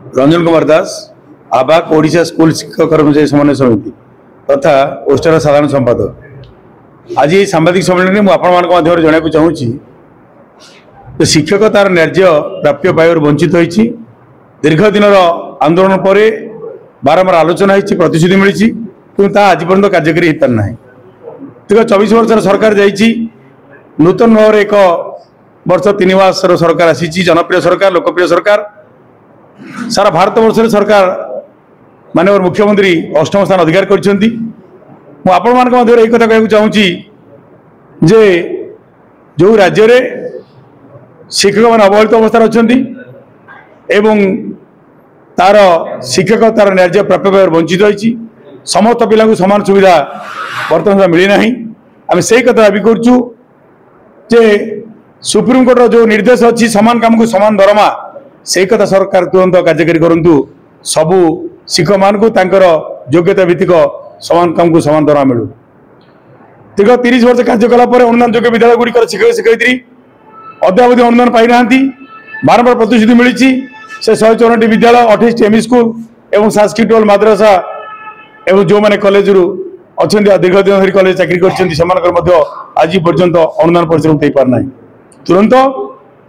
Ranjan Kumar Das आबाक Odisha school शिक्षक कर्मचारी समन्वय समिति तथा ओस्टर साधारण संपादक। आज ये सांबादिक सम्मेलन में मुझे जनवाक चाहूँगी शिक्षक तार न्याय प्राप्य पाइबार वंचित होती दीर्घ दिन आंदोलन पर बारंबार आलोचना होती प्रतिश्रुति मिली कि आज पर्यटन कार्यकारी हो पारना। दीर्घ 24 वर्ष सरकार जाइए नूतन भाव एक वर्ष 3 मास सरकार आसी जनप्रिय सरकार लोकप्रिय सरकार सारा भारत वर्ष सरकार माननीय मुख्यमंत्री 8म स्थान अधिकार करछंती। मु आपण मान को एक कथा कहू चाहूँगी जे जो राज्य रे शिक्षक मान अवहेलित अवस्था अच्छी एवं तार शिक्षक तार न्याय प्राप्य पाइबार वंचित होती समस्त पिला समान सुविधा बर्तमान मिलना। आम से कथा दाबी करुँ जे सुप्रीमकोर्टर जो निर्देश अच्छी समान काम को समान दरमा से कथा सरकार तुरंत कार्यकारी करूँ सबू शिक्षक मान को योग्यता भित्तिक समान काम को समान दरमा मिलू। दीर्घ 30 वर्ष कार्य कलापर अनुदान योग्य विद्यालय गुड़िक शिक्षक शिक्षयित्री अद्यावधि अनुदान पाई ना बारंबार प्रतिश्रुति मिली से 154 विद्यालय 28 एमई स्कूल एवं सांस्कृतिक मद्रासा एवं जो मैंने कॉलेज अच्छा दीर्घ दिन धरी कॉलेज चाकरी कर आज पर्यंत अनुदान परिश्रम दे पारना। तुरंत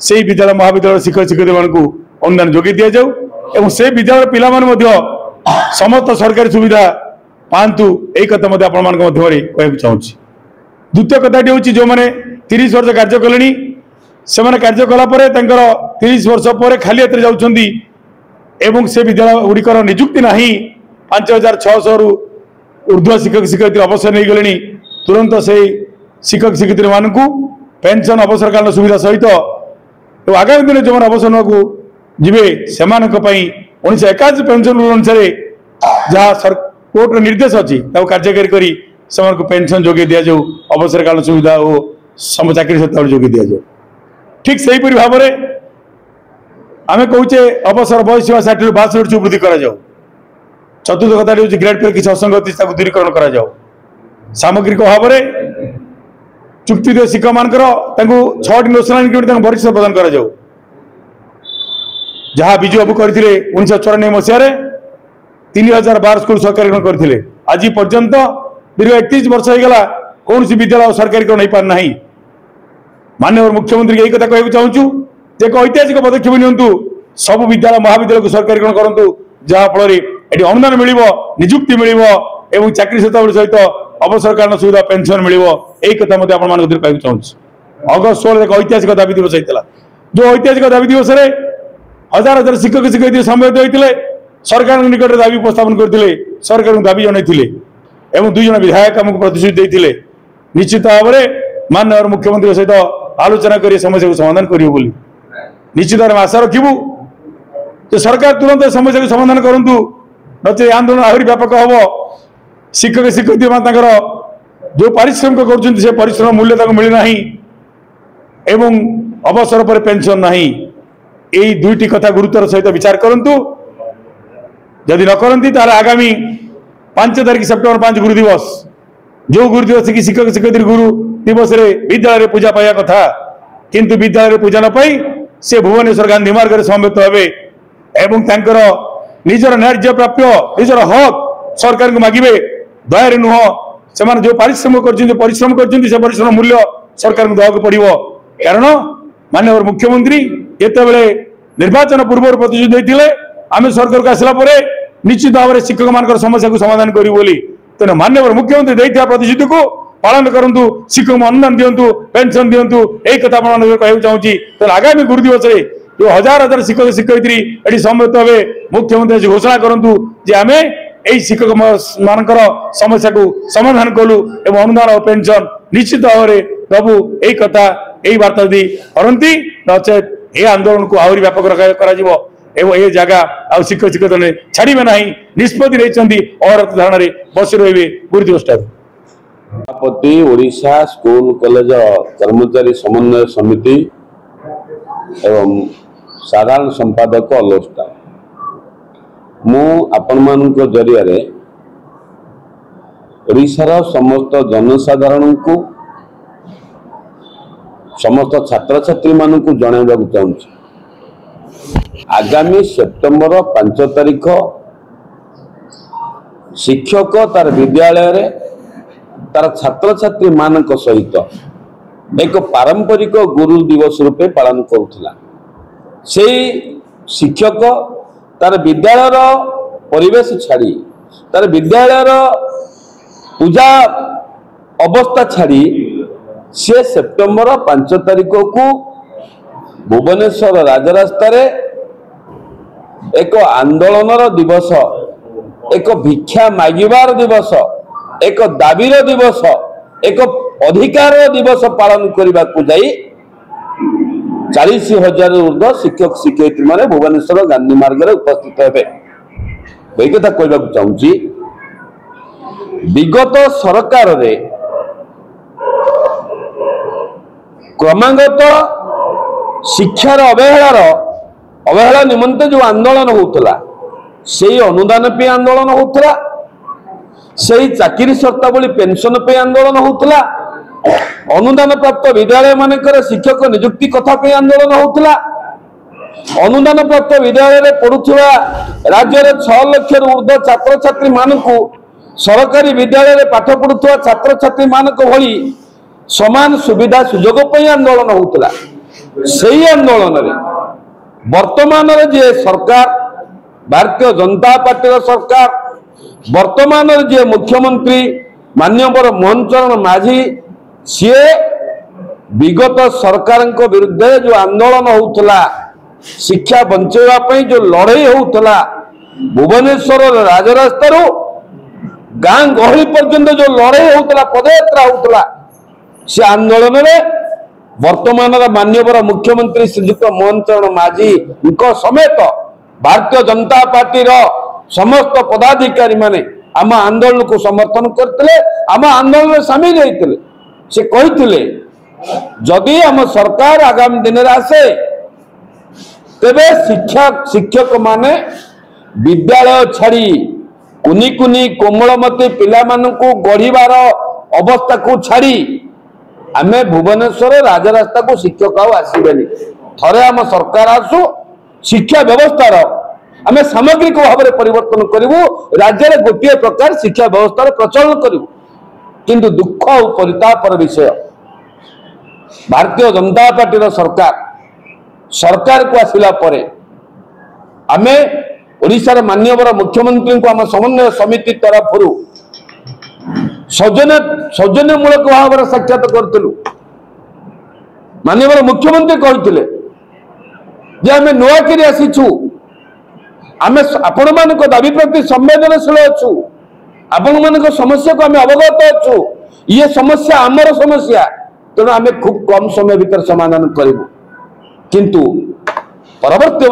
से विद्यालय महाविद्यालय शिक्षक शिक्षयित्री मानू अनुदान जोगे दि जाऊ एवं से विद्यालय पिला समस्त सरकारी सुविधा पातु एक कथा कहूँ चाहूँगी। द्वितीय कथाटी हूँ जो मैंने 30 वर्ष कार्य कले से कार्य कलापर 30 वर्ष पर खाली हाथ जाऊँगी एवं से विद्यालय गुड़िकर निजुक्ति ना 5600 रु ऊर्ध्व शिक्षक शिक्षयित्री अवसर नहीं गले तुरंत से शिक्षक शिक्षयित्री मानू पेंशन अवसर कालीन सुविधा सहित आगामी दिन जो अवसर नाकू जीवे से 1981 पेंशन रूल अनुसार जहाँ कोर्ट निर्देश अच्छी कार्यकारी करी पेंशन जोगे दि जाऊ अवसर कालीन सुविधा और सम चाकरी सत्ता जोगे दि जाऊ। ठीक से भाव में आम कहे अवसर बयस सीमा 60 ରୁ 62 वृद्धि करा जाऊ। चतुर्थ कथा हूँ ग्रेड पे किसी असंगति दूरीकरण करा जाऊ। सामग्रिक भाव में चुक्ति शिक्षक मान 6टी नेशनल इंक्रीमेंट वरिष्ठ प्रदान करा जाऊ। जहाँ बिजू बाबू करते 1994 मसीह 3012 स्कूल सरकारीकरण करते आज पर्यंत दीर्घ 31 वर्ष होगा कौन सी विद्यालय सरकारीकरण हो पारना। माननीय मुख्यमंत्री यही कथा कहूँ चाहूँ जे एक ऐतिहासिक पदक्षेप नियंतु सब विद्यालय महाविद्यालय को सरकारीकरण करूँ जहाँफल ये अनुदान मिल निजुक्ति मिल और चाकरी शताब्दी सहित अवसरकालीन सुविधा पेंशन मिल यही कथा कहूँ चाहूँ। अगस्त 16 एक ऐतिहासिक दाबी दिवस होता जो ऐतिहासिक दाबी दिवस में हजार हजार शिक्षक शिक्षयित्री सम्मिलित होते सरकार निकट दाबी उपस्थापन करते सरकार दाबी जनइले और 2 जन विधायक आमको प्रतिश्रुति देते निश्चित भाव में माननीय मुख्यमंत्री सहित आलोचना कर समस्या को समाधान करेंगे निश्चित भाव में आशा रखू जो सरकार तुरंत समस्या को समाधान करूँ नचे आंदोलन आहरी व्यापक हम। शिक्षक शिक्षयित्री मान जो पारिश्रमिक कर परिश्रम मूल्य मिलना एवं अवसर पर पेंशन ना यही 2टी कथा गुरुत्वर सहित विचार करूँ। जदि न करती आगामी 5 तारीख सेप्टेम्बर 5 गुरु दिवस जो गुरु दिवस की शिक्षक शिक्षयित्री गुरु दिवस रे विद्यालय पूजा पाया कथा किंतु विद्यालय पूजा न पाई से भुवनेश्वर गांधी मार्ग में समवेत हे एवं निजर न्याय प्राप्य निजर हक सरकार को मागिबे दया नुह से जो परिश्रम कर परिश्रम मूल्य सरकार को देवाक पड़ो। कारण माननीय मुख्यमंत्री जिते निर्वाचन पूर्व प्रतिश्रुति देते आम सरकार को आसला निश्चित भाव में शिक्षक मान समस्या को समाधान करूँ बोली तेना माननीय मुख्यमंत्री देता प्रतिश्रुति को पालन करूँ शिक्षक अनुदान दिंतु पेंशन दिंतु यही कथा कहूँ चाहूँगी। तेना आगामी गुरु दिवस में जो हजार हजार शिक्षक शिक्षयित्री ये सम्मिलित हे मुख्यमंत्री घोषणा करूँ जे आम यही शिक्षक मान समस्या को समाधान कलु और अनुदान और पेंशन निश्चित भाव में प्रभु यही कथा यही वार्ता यदि करती नचेत ये आंदोलन को आहरी व्यापक एवं ये जगह आ शिक्षक शिक्षक छाड़े ना निष्पत्ति नहीं और धारणा बस रे गुरु दिवस सभापति ओडिशा स्कूल कॉलेज कर्मचारी समन्वय समिति एवं साधारण संपादक अलोस्टा मु आपण मान जरिया ओडिशार समस्त जनसाधारण को समस्त छात्र छात्री मान जनवाक चाहूँ आगामी सेप्टेम्बर 5 तारिख शिक्षक तार विद्यालय रे तार छात्र छात्री मान सहित एक पारंपरिक गुरु दिवस रूपे पालन करुला। से शिक्षक तार विद्यालय परिवेश छाड़ी तार विद्यालय पूजा अवस्था छाड़ी से सेप्टेम्बर 5 तारिख को भुवनेश्वर राजरास्ता रे एक आंदोलन दिवस, एक भिक्षा मागिबार दिवस, एक दाबीर दिवस, एक अधिकार दिवस पालन करने को जाई 40,000 ऊर्ध्व शिक्षक शिक्षयित्री माने भुवनेश्वर गांधी मार्ग में उपस्थित हेबे। यही कथा कहना चाहूँगी, विगत सरकार रे क्रमागत शिक्षार अवहेला निमंते जो आंदोलन होता से अनुदान पे आंदोलन होता, से चाकरी शर्तावली पेंशन पे आंदोलन होता, अनुदान प्राप्त विद्यालय मानकर शिक्षक नियुक्ति कथा पे आंदोलन होता, अनुदान प्राप्त विद्यालय में पढ़ुवा राज्य में 6 लाख ऊर्ध्व छात्र छात्री मानक सरकारी विद्यालय में पाठ पढ़ुवा छात्र छात्री मानक भली समान सुविधा सुजोग पे आंदोलन होता। से आंदोलन रे वर्तमान जे सरकार भारतीय जनता पार्टी सरकार वर्तमान जे मुख्यमंत्री माननीय मोहन चरण माझी सी विगत सरकार विरुद्ध जो आंदोलन होता शिक्षा बंचाई जो लड़ाई होता भुवनेश्वर राजरास्ता गाँ गहली पर्यंत जो लड़ाई होता पदयात्रा होता से आंदोलन में वर्तमान माननीय मुख्यमंत्री श्रीजुक्त मोहन चरण माझी समेत भारतीय जनता पार्टी समस्त पदाधिकारी माने आम आंदोलन को समर्थन करते, आम आंदोलन में सामिल होते। से कहते जदि आम सरकार आगामी दिन में आसे तेबे शिक्षक माने विद्यालय छाड़ी कुनी कुनी कोमलमती पिला मानकु गढ़िबार अवस्था को छाड़ी आमे भुवनेश्वर राजरास्ता को शिक्षक आसबेनि। थरे आम सरकार आसु शिक्षा व्यवस्थार आमे सामग्रिक भाव में परिवर्तन करूँ, राज्य में गोटे प्रकार शिक्षा व्यवस्था प्रचलन करूँ। किंतु दुख और परितापर विषय भारतीय जनता पार्टी सरकार को आसिला परे आमे ओडिशार माननीय मुख्यमंत्री को आम समन्वय समिति तरफ सौजन्यमूलक भाव में साक्षात करूँ। माननीय मुख्यमंत्री कहते जे आम नुआकिरी आसीचु, आम आपण मान दाबी प्रति संवेदनशील अच्छु, आपण मान समस्या को आम अवगत अच्छु, ये समस्या आमर समस्या तेणु आम खूब कम समय भीतर समाधान करूँ। किंतु परवर्ती